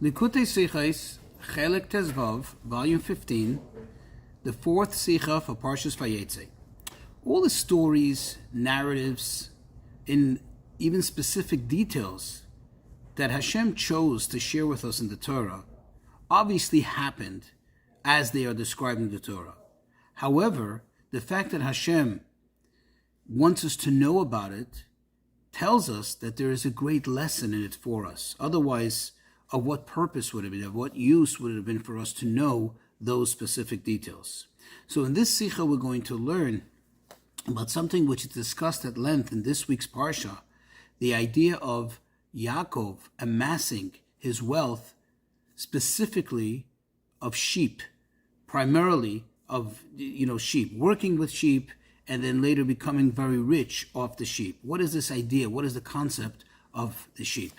Likutei Sichos, Chelik Tezvav, Volume 15, the fourth Sicha for Parshas Vayetze. All the stories, narratives, in even specific details that Hashem chose to share with us in the Torah obviously happened as they are described in the Torah. However, the fact that Hashem wants us to know about it tells us that there is a great lesson in it for us. Otherwise, of what purpose would it be? Of what use would it have been for us to know those specific details? So in this Sikha, we're going to learn about something which is discussed at length in this week's Parsha, the idea of Yaakov amassing his wealth specifically of sheep, primarily of sheep, working with sheep, and then later becoming very rich off the sheep. What is this idea? What is the concept of the sheep?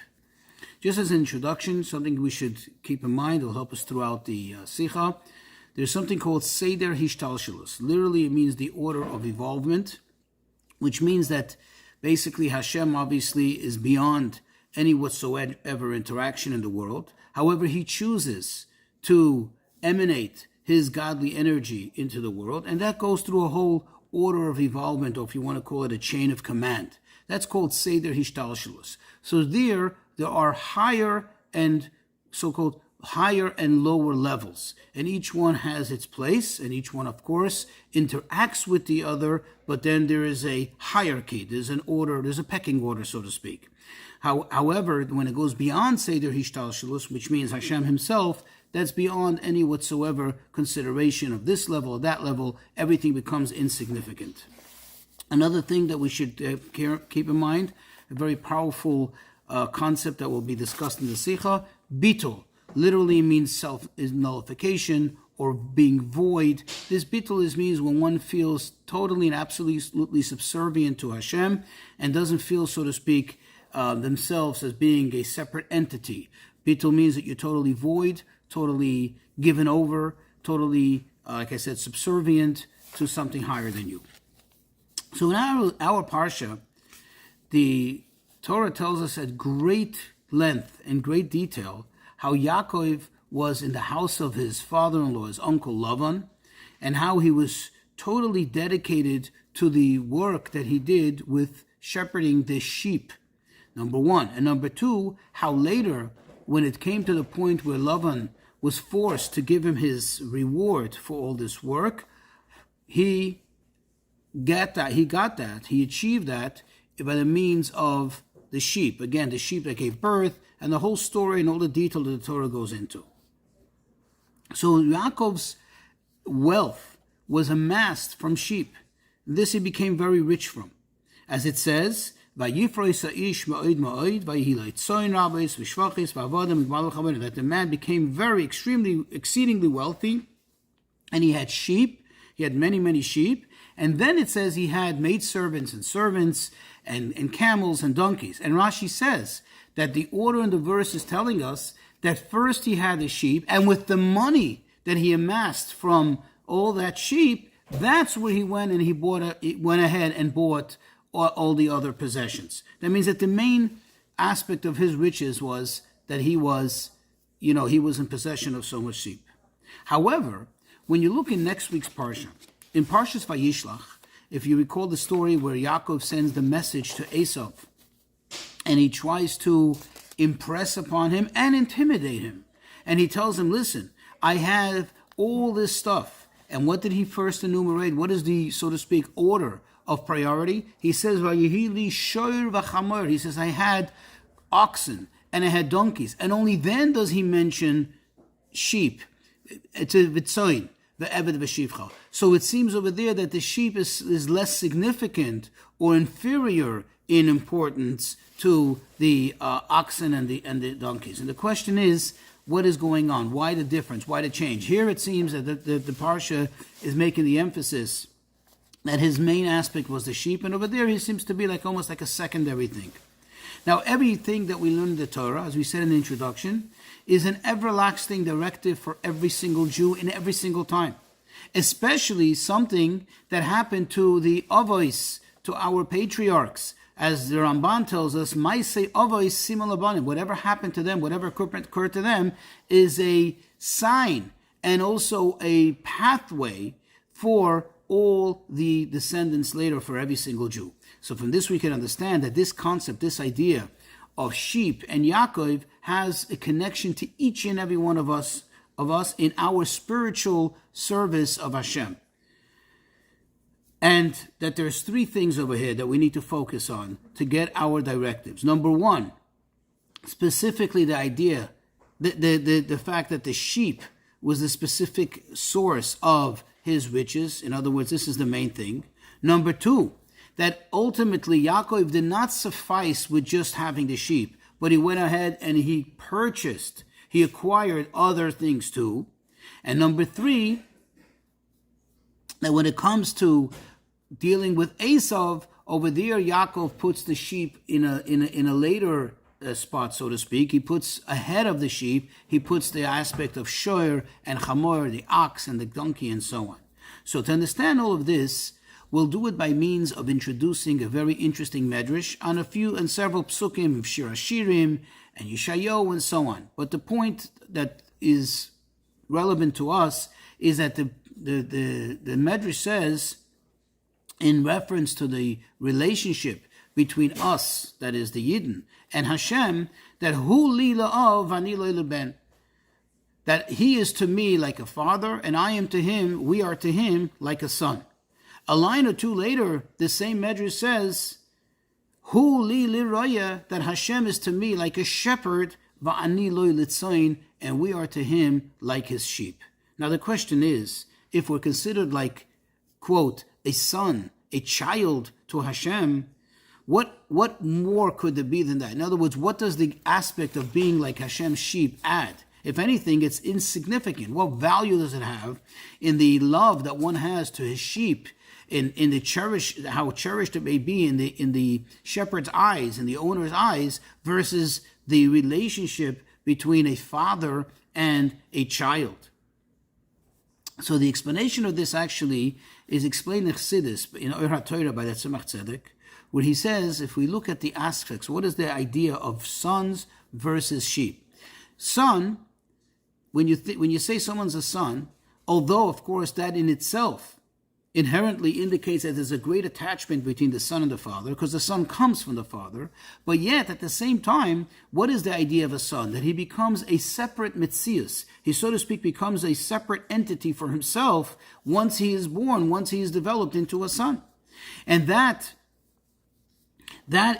Just as an introduction, something we should keep in mind, will help us throughout the Sikha. There's something called Seder Hishtalshelus. Literally, it means the order of evolvement, which means that basically Hashem obviously is beyond any whatsoever interaction in the world. However, he chooses to emanate his godly energy into the world, and that goes through a whole order of evolvement, or if you want to call it a chain of command. That's called Seder Hishtalshelus. So there are higher and so-called higher and lower levels, and each one has its place, and each one, of course, interacts with the other, but then there is a hierarchy, there's an order, there's a pecking order, so to speak. However, when it goes beyond Seder Hishtalshelus, which means Hashem himself, that's beyond any whatsoever consideration of this level or that level. Everything becomes insignificant. Another thing that we should keep in mind, a very powerful concept that will be discussed in the Sikha, bitul, literally means nullification or being void. This bitul means when one feels totally and absolutely subservient to Hashem and doesn't feel, so to speak, themselves as being a separate entity. Bitul means that you're totally void, totally given over, totally, like I said, subservient to something higher than you. So in our Parsha, the Torah tells us at great length and great detail how Yaakov was in the house of his father-in-law, his uncle Lavan, and how he was totally dedicated to the work that he did with shepherding the sheep, number one. And number two, how later, when it came to the point where Lavan was forced to give him his reward for all this work, he achieved that by the means of the sheep. Again, the sheep that gave birth, and the whole story and all the detail that the Torah goes into. So Yaakov's wealth was amassed from sheep. This he became very rich from. As it says, that the man became exceedingly wealthy, and he had sheep. He had many sheep. And then it says he had maidservants and servants and camels and donkeys. And Rashi says that the order in the verse is telling us that first he had the sheep, and with the money that he amassed from all that sheep, that's where he went and he went ahead and bought all the other possessions. That means that the main aspect of his riches was that he was in possession of so much sheep. However, when you look in next week's Parsha, in Parshas Vayishlach, if you recall the story where Yaakov sends the message to Esau, and he tries to impress upon him and intimidate him, and he tells him, listen, I have all this stuff. And what did he first enumerate? What is the, so to speak, order of priority? He says, he says, I had oxen and I had donkeys. And only then does he mention sheep. It's a vitzoin, the eved v'shivcha. So it seems over there that the sheep is less significant or inferior in importance to the oxen and the donkeys. And the question is, what is going on? Why the difference? Why the change? Here it seems that the Parsha is making the emphasis that his main aspect was the sheep, and over there he seems to be almost like a secondary thing. Now, everything that we learn in the Torah, as we said in the introduction, is an everlasting directive for every single Jew in every single time. Especially something that happened to the Avos, to our patriarchs, as the Ramban tells us, Maisei Avos Simon Labanim, whatever happened to them, whatever occurred to them, is a sign and also a pathway for all the descendants later, for every single Jew. So from this we can understand that this concept, this idea of sheep and Yaakov has a connection to each and every one of us in our spiritual service of Hashem. And that there's three things over here that we need to focus on to get our directives. Number one, specifically the idea, the fact that the sheep was the specific source of his riches. In other words, this is the main thing. Number two, that ultimately Yaakov did not suffice with just having the sheep, but he went ahead and he acquired other things too. And number three, that when it comes to dealing with Esav, over there Yaakov puts the sheep in a later spot, so to speak. He puts ahead of the sheep, he puts the aspect of shoyer and chamor, the ox and the donkey and so on. So to understand all of this, we'll do it by means of introducing a very interesting medrash on several psukim of Shir Hashirim and Yeshayahu and so on. But the point that is relevant to us is that the medrash says, in reference to the relationship between us, that is the Yidden, and Hashem, that hu li la'av ani lo leben, that he is to me like a father, and I am to him, we are to him like a son. A line or two later, the same medrash says, hu li liroya, that Hashem is to me like a shepherd, va'ani lo litzayin, and we are to him like his sheep. Now the question is, if we're considered like, quote, a son, a child to Hashem, what more could there be than that? In other words, what does the aspect of being like Hashem's sheep add? If anything, it's insignificant. What value does it have in the love that one has to his sheep, in the how cherished it may be in the shepherd's eyes, in the owner's eyes, versus the relationship between a father and a child? So the explanation of this actually is explained in Chassidus, in Or HaTorah by the Tzemach Tzedek, where he says, if we look at the aspects, what is the idea of sons versus sheep? Son, when you say someone's a son, although of course that in itself inherently indicates that there's a great attachment between the son and the father, because the son comes from the father, but yet at the same time, what is the idea of a son? That he becomes a separate mitzius. He, so to speak, becomes a separate entity for himself once he is born, once he is developed into a son. And that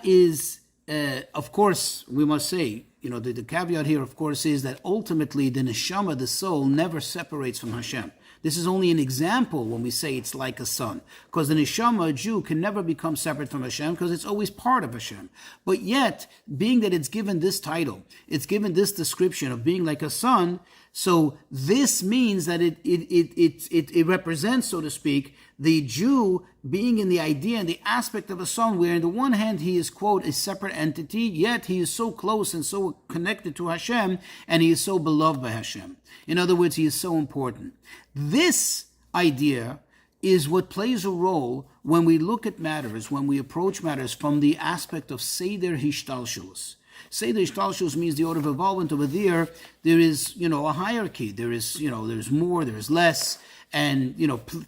is, of course, we must say, the caveat here, of course, is that ultimately the neshama, the soul, never separates from Hashem. This is only an example when we say it's like a son. Because the neshama, a Jew, can never become separate from Hashem because it's always part of Hashem. But yet, being that it's given this title, it's given this description of being like a son, so this means that it represents, so to speak, the Jew being in the idea and the aspect of a son, where on the one hand he is, quote, a separate entity, yet he is so close and so connected to Hashem, and he is so beloved by Hashem. In other words, he is so important. This idea is what plays a role when we look at matters, when we approach matters from the aspect of Seder Hishtalshelus. Seder Hishtalshelus means the order of involvement. Over there is, a hierarchy. There is, there's more, there's less, and,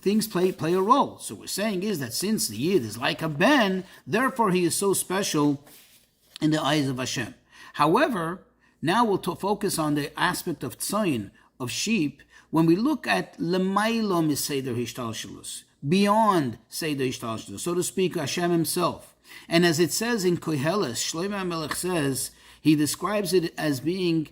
things play a role. So what we're saying is that since the Yid is like a Ben, therefore he is so special in the eyes of Hashem. However, now we'll focus on the aspect of tzayin, of sheep, when we look at Lemailo Miseder Hishtalshelus, beyond Seder Hishtalshelus, so to speak, Hashem himself. And as it says in Koheles, Shlomo HaMelech says, he describes it as being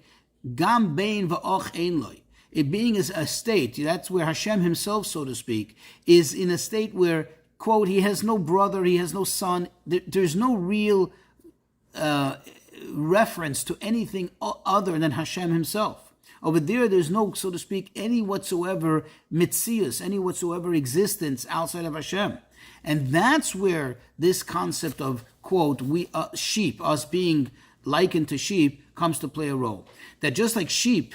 Gam Bein V'och Ein Loi. It being as a state, that's where Hashem himself, so to speak, is in a state where, quote, he has no brother, he has no son, there's no real reference to anything other than Hashem himself. Over there's no, so to speak, any whatsoever mitzius, any whatsoever existence outside of Hashem. And that's where this concept of, quote, sheep, us being likened to sheep, comes to play a role. That just like sheep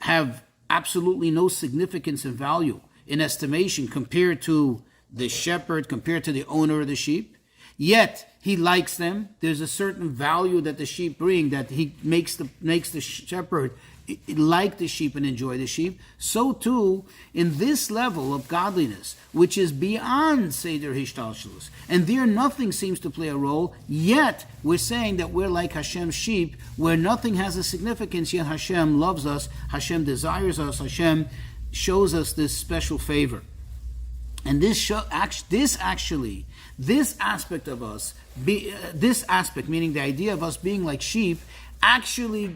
have absolutely no significance and value in estimation compared to the shepherd, compared to the owner of the sheep, yet He likes them. There's a certain value that the sheep bring, that he makes the shepherd like the sheep and enjoy the sheep. So too, in this level of godliness, which is beyond Seder Hishtalshelus, and there nothing seems to play a role, yet we're saying that we're like Hashem's sheep, where nothing has a significance, yet Hashem loves us, Hashem desires us, Hashem shows us this special favor. And this aspect of us, this aspect, meaning the idea of us being like sheep, actually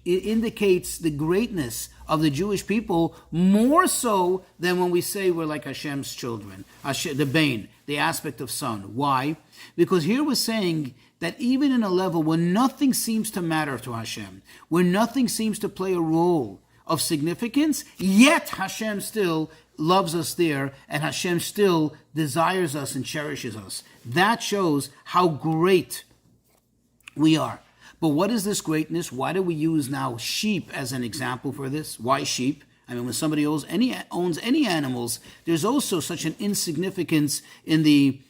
indicates the greatness of the Jewish people more so than when we say we're like Hashem's children, the Bain, the aspect of son. Why? Because here we're saying that even in a level where nothing seems to matter to Hashem, where nothing seems to play a role of significance, yet Hashem still loves us there, and Hashem still desires us and cherishes us. That shows how great we are. But what is this greatness? Why do we use now sheep as an example for this? Why sheep? I mean, when somebody owns any animals, there's also such an insignificance in the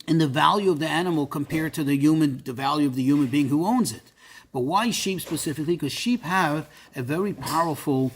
value of the animal compared to the value of the human being who owns it. But why sheep specifically? Because sheep have a very powerful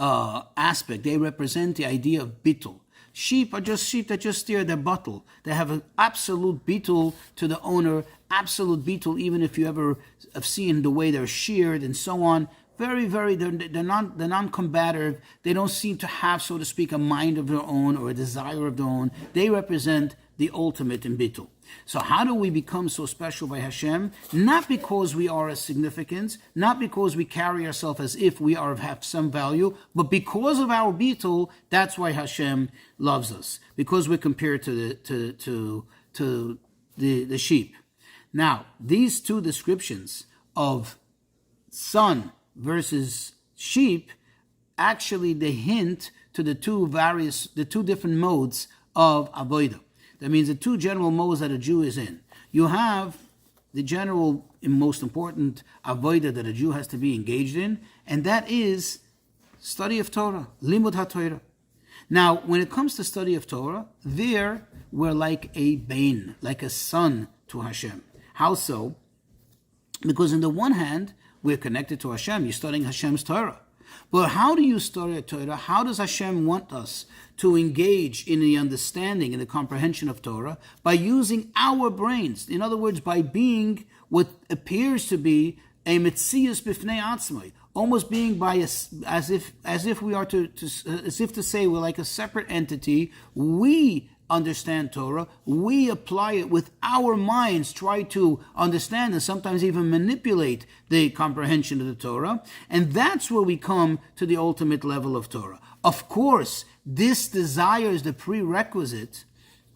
aspect. They represent the idea of bittul. Sheep are just sheep that just steer their bottle. They have an absolute bittul to the owner, absolute bittul, even if you ever have seen the way they're sheared and so on. Very, very, they're non-combative. They don't seem to have, so to speak, a mind of their own or a desire of their own. They represent the ultimate in bittul. So how do we become so special by Hashem? Not because we are of significance, not because we carry ourselves as if we have some value, but because of our bittul. That's why Hashem loves us, because we're compared to the sheep. Now, these two descriptions of son versus sheep, actually they hint to the two different modes of avodah. That means the two general modes that a Jew is in. You have the general and most important avodah that a Jew has to be engaged in, and that is study of Torah, limud haTorah. Now, when it comes to study of Torah, there we're like a bain, like a son to Hashem. How so? Because on the one hand, we're connected to Hashem. You're studying Hashem's Torah. But how do you study Torah? How does Hashem want us to engage in the understanding and the comprehension of Torah? By using our brains. In other words, by being what appears to be a metzius b'fnei atzmai, almost being as if we are as if to say we're like a separate entity. We understand Torah, we apply it with our minds, try to understand and sometimes even manipulate the comprehension of the Torah, and that's where we come to the ultimate level of Torah. Of course, this desire is the prerequisite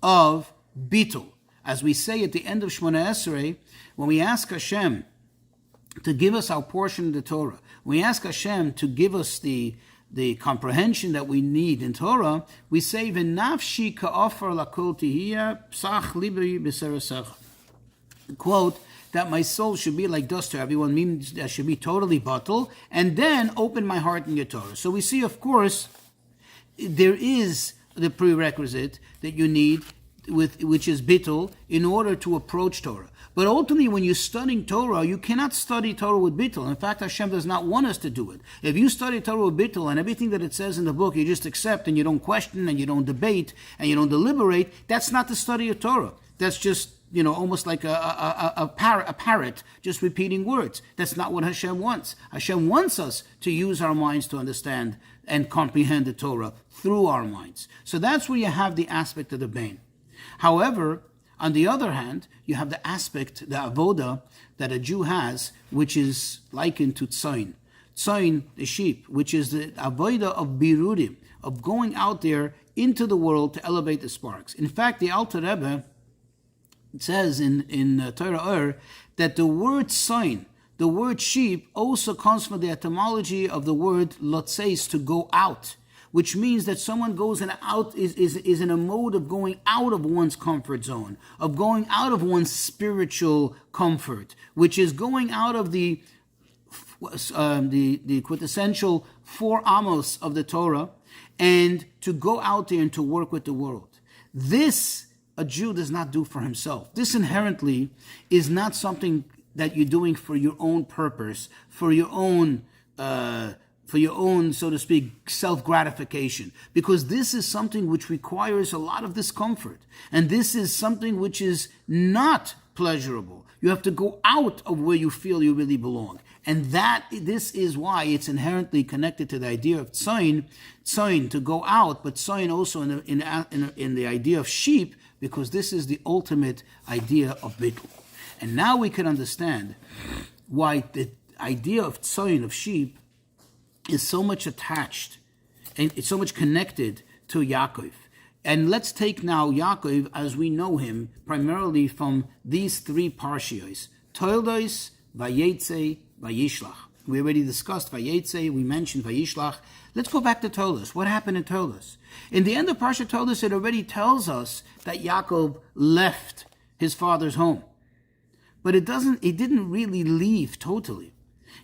of bittul. As we say at the end of Shmona Esrei, when we ask Hashem to give us our portion of the Torah, we ask Hashem to give us the comprehension that we need in Torah, we say, "V'nafshi ka'ofar lakol tihiyah psach libri b'serasach." Quote, that my soul should be like dust to everyone, means that I should be totally bottled, and then open my heart in your Torah. So we see, of course, there is the prerequisite that you need, which is bittul, in order to approach Torah. But ultimately, when you're studying Torah, you cannot study Torah with bittul. In fact, Hashem does not want us to do it. If you study Torah with bittul and everything that it says in the book, you just accept and you don't question and you don't debate and you don't deliberate, that's not the study of Torah. That's just, almost like a parrot just repeating words. That's not what Hashem wants. Hashem wants us to use our minds to understand and comprehend the Torah through our minds. So that's where you have the aspect of the bain. However, on the other hand, you have the aspect, the avodah, that a Jew has, which is likened to tzayin. Tzayin, the sheep, which is the avodah of birurim, of going out there into the world to elevate the sparks. In fact, the Alter Rebbe says in Torah that the word tzayin, the word sheep, also comes from the etymology of the word lotzeis, to go out, which means that someone goes out is in a mode of going out of one's comfort zone, of going out of one's spiritual comfort, which is going out of the quintessential 4 amos of the Torah, and to go out there and to work with the world. This a Jew does not do for himself. This inherently is not something that you're doing for your own purpose, for your own, so to speak, self-gratification. Because this is something which requires a lot of discomfort. And this is something which is not pleasurable. You have to go out of where you feel you really belong. And this is why it's inherently connected to the idea of tzayin, to go out, but tzayin also in the idea of sheep, because this is the ultimate idea of bittul. And now we can understand why the idea of tzayin, of sheep, is so much attached and it's so much connected to Yaakov. And let's take now Yaakov as we know him, primarily from these three parshios: Toldos, Vayetze, Vayishlach. We already discussed Vayetze, we mentioned Vayishlach. Let's go back to Toldos. What happened in Toldos? In the end of Parsha Toldos, it already tells us that Yaakov left his father's home. But it didn't really leave totally.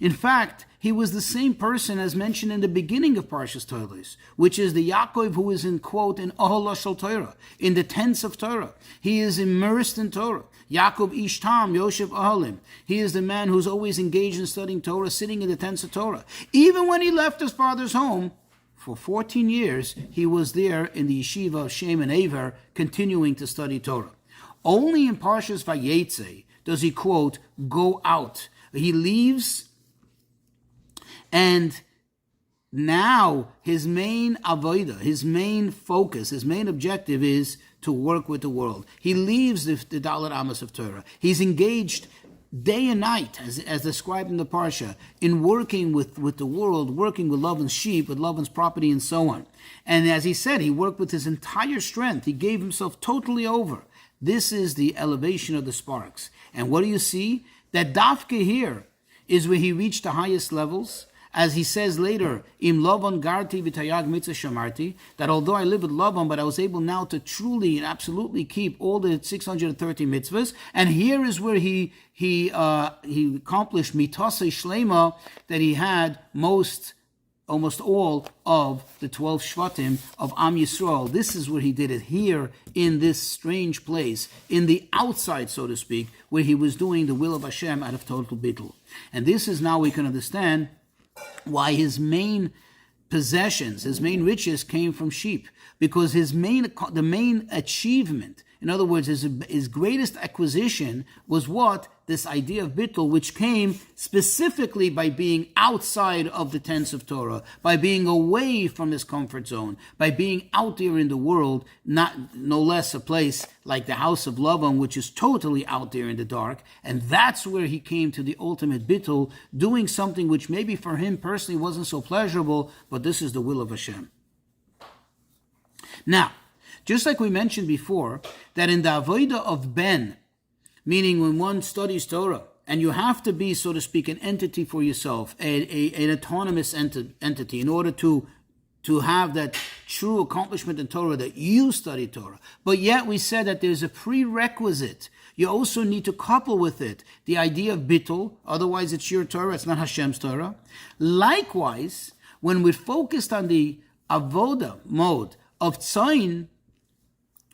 In fact, he was the same person as mentioned in the beginning of Parshas Toldos, which is the Yaakov who is in, quote, in Ohala Shel Torah, in the tents of Torah. He is immersed in Torah. Yaakov Ishtam, Yoshev Ahalim. He is the man who's always engaged in studying Torah, sitting in the tents of Torah. Even when he left his father's home, for 14 years, he was there in the yeshiva of Shem and Aver, continuing to study Torah. Only in Parshas Vayetze does he, quote, go out. He leaves, and now his main avodah, his main focus, his main objective is to work with the world. He leaves the Dalet Amos of Torah. He's engaged day and night, as described in the Parsha, in working with the world, working with Lavan's sheep, with Lavan's property, and so on. And as he said, he worked with his entire strength. He gave himself totally over. This is the elevation of the sparks. And what do you see? That Dafke here is where he reached the highest levels. As he says later, Im Lavan Garti V'Tayag Mitzvah Shamarti, that although I live with Lavan, but I was able now to truly and absolutely keep all the 630 mitzvahs. And here is where he accomplished Mitase Shlema, that he had almost all of the 12 Shvatim of Am Yisrael. This is where he did it, here in this strange place, in the outside, so to speak, where he was doing the will of Hashem out of total bittul. And this is now we can understand why his main possessions, his main riches came from sheep, because the main achievement, in other words, his greatest acquisition was what? This idea of bittul, which came specifically by being outside of the tents of Torah, by being away from his comfort zone, by being out there in the world, no less a place like the house of Lavan, which is totally out there in the dark. And that's where he came to the ultimate bittul, doing something which maybe for him personally wasn't so pleasurable, but this is the will of Hashem. Now, just like we mentioned before, that in the avodah of ben, meaning when one studies Torah, and you have to be, so to speak, an entity for yourself, an autonomous entity, in order to have that true accomplishment in Torah, that you study Torah. But yet we said that there's a prerequisite. You also need to couple with it the idea of bittul, otherwise it's your Torah, it's not Hashem's Torah. Likewise, when we're focused on the avodah mode of tzayin,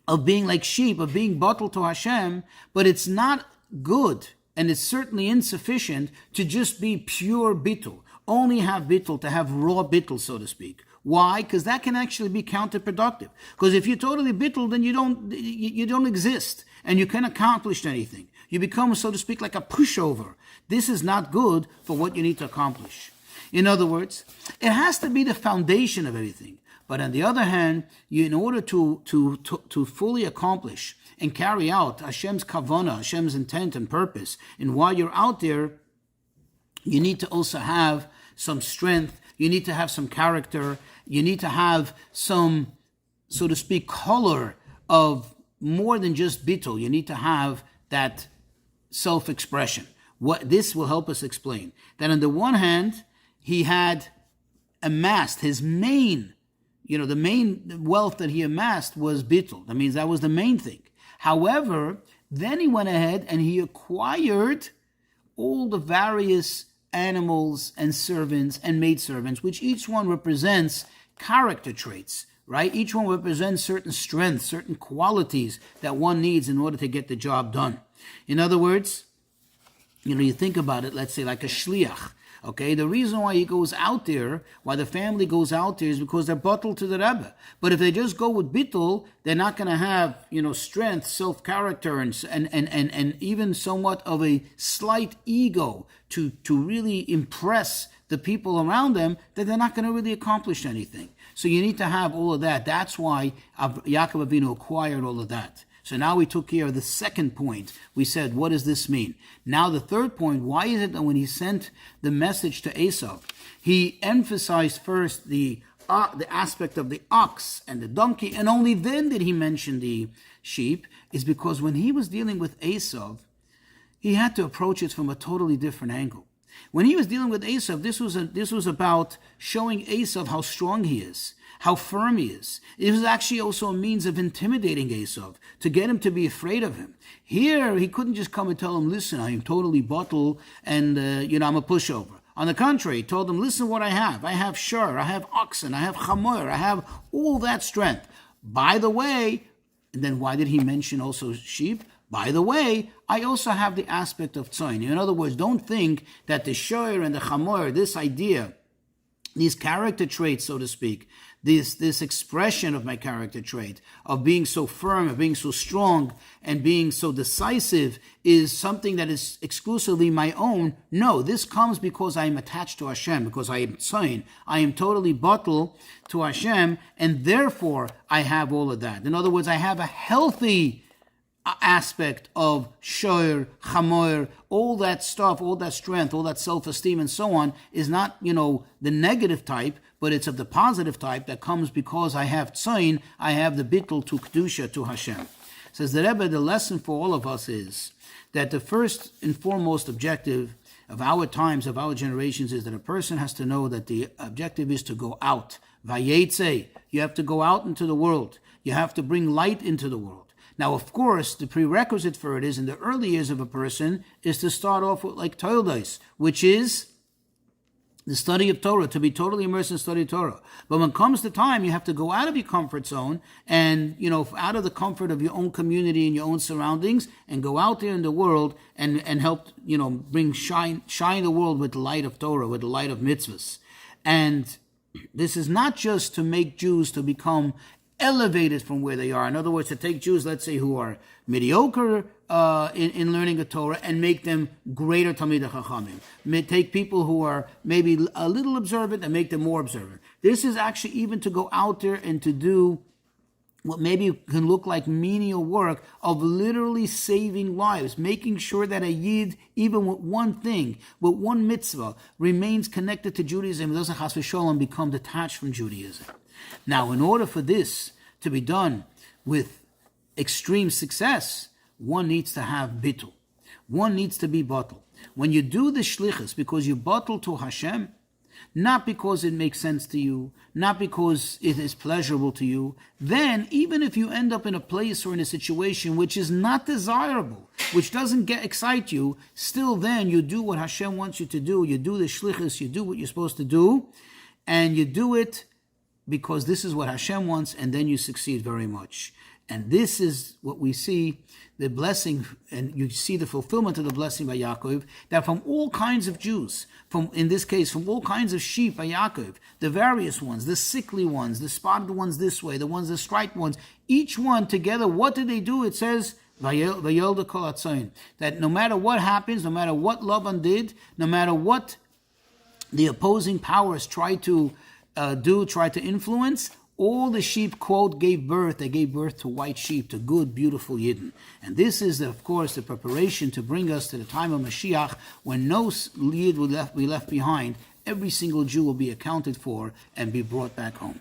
of being like sheep, of being bottled to Hashem, but it's not good, and it's certainly insufficient to just be pure bittul. Only have bittul, to have raw bittul, so to speak. Why? Because that can actually be counterproductive. Because if you're totally bittul, then you don't exist, and you can't accomplish anything. You become, so to speak, like a pushover. This is not good for what you need to accomplish. In other words, it has to be the foundation of everything. But on the other hand, in order to fully accomplish and carry out Hashem's kavanah, Hashem's intent and purpose, and while you're out there, you need to also have some strength, you need to have some character, you need to have some, so to speak, color of more than just bittul. You need to have that self-expression. What this will help us explain. That on the one hand, he had amassed his main, the main wealth that he amassed was bittul. That means that was the main thing. However, then he went ahead and he acquired all the various animals and servants and maidservants, which each one represents character traits, right? Each one represents certain strengths, certain qualities that one needs in order to get the job done. In other words, you think about it, let's say like a shliach. Okay, the reason why he goes out there, why the family goes out there, is because they're bottled to the Rebbe. But if they just go with bittul, they're not going to have, strength, self-character, and even somewhat of a slight ego to really impress the people around them, that they're not going to really accomplish anything. So you need to have all of that. That's why Yaakov Avinu acquired all of that. So now we took care of the second point. We said, what does this mean? Now the third point, why is it that when he sent the message to Esau, he emphasized first the aspect of the ox and the donkey, and only then did he mention the sheep, is because when he was dealing with Esau, he had to approach it from a totally different angle. When he was dealing with Esau, this was about showing Esau how strong he is, how firm he is. It was actually also a means of intimidating Esau, to get him to be afraid of him. Here, he couldn't just come and tell him, listen, I am totally bottle and, I'm a pushover. On the contrary, he told him, listen what I have. I have shur, I have oxen, I have chamor, I have all that strength. By the way, and then why did he mention also sheep? By the way, I also have the aspect of tzoyin. In other words, don't think that the shur and the chamor, this idea, these character traits, so to speak, this expression of my character trait, of being so firm, of being so strong, and being so decisive, is something that is exclusively my own. No, this comes because I am attached to Hashem, because I am tzoyin. I am totally bottled to Hashem, and therefore I have all of that. In other words, I have a healthy aspect of shor, chamor, all that stuff, all that strength, all that self-esteem and so on, is not, the negative type, but it's of the positive type that comes because I have tzoyin, I have the bittul to kedusha, to Hashem. Says the Rebbe, the lesson for all of us is that the first and foremost objective of our times, of our generations, is that a person has to know that the objective is to go out. Vayetze, you have to go out into the world. You have to bring light into the world. Now, of course, the prerequisite for it is, in the early years of a person, is to start off with like Toildos, which is the study of Torah, to be totally immersed in study of Torah. But when it comes to time, you have to go out of your comfort zone and, out of the comfort of your own community and your own surroundings, and go out there in the world and help, shine the world with the light of Torah, with the light of mitzvahs. And this is not just to make Jews to become elevated from where they are. In other words, to take Jews, let's say, who are mediocre in learning the Torah, and make them greater Talmidei Chachamim. Take people who are maybe a little observant and make them more observant. This is actually even to go out there and to do what maybe can look like menial work of literally saving lives, making sure that a Yid, even with one thing, with one mitzvah, remains connected to Judaism and doesn't chas v'sholom become detached from Judaism. Now, in order for this to be done with extreme success, one needs to have bittul. One needs to be bottled. When you do the shlichus because you bottle to Hashem, not because it makes sense to you, not because it is pleasurable to you, then even if you end up in a place or in a situation which is not desirable, which doesn't excite you, still then you do what Hashem wants you to do. You do the shlichus, you do what you're supposed to do, and you do it because this is what Hashem wants, and then you succeed very much. And this is what we see, the blessing, and you see the fulfillment of the blessing by Yaakov, that from all kinds of Jews, in this case, from all kinds of sheep by Yaakov, the various ones, the sickly ones, the spotted ones this way, the ones, the striped ones, each one together, what did they do? It says, Vayelda kol hatzayin, that no matter what happens, no matter what Lavan did, no matter what the opposing powers try to influence, all the sheep, quote, gave birth. They gave birth to white sheep, to good, beautiful Yidden. And this is, of course, the preparation to bring us to the time of Mashiach, when no Yid will be left behind. Every single Jew will be accounted for and be brought back home.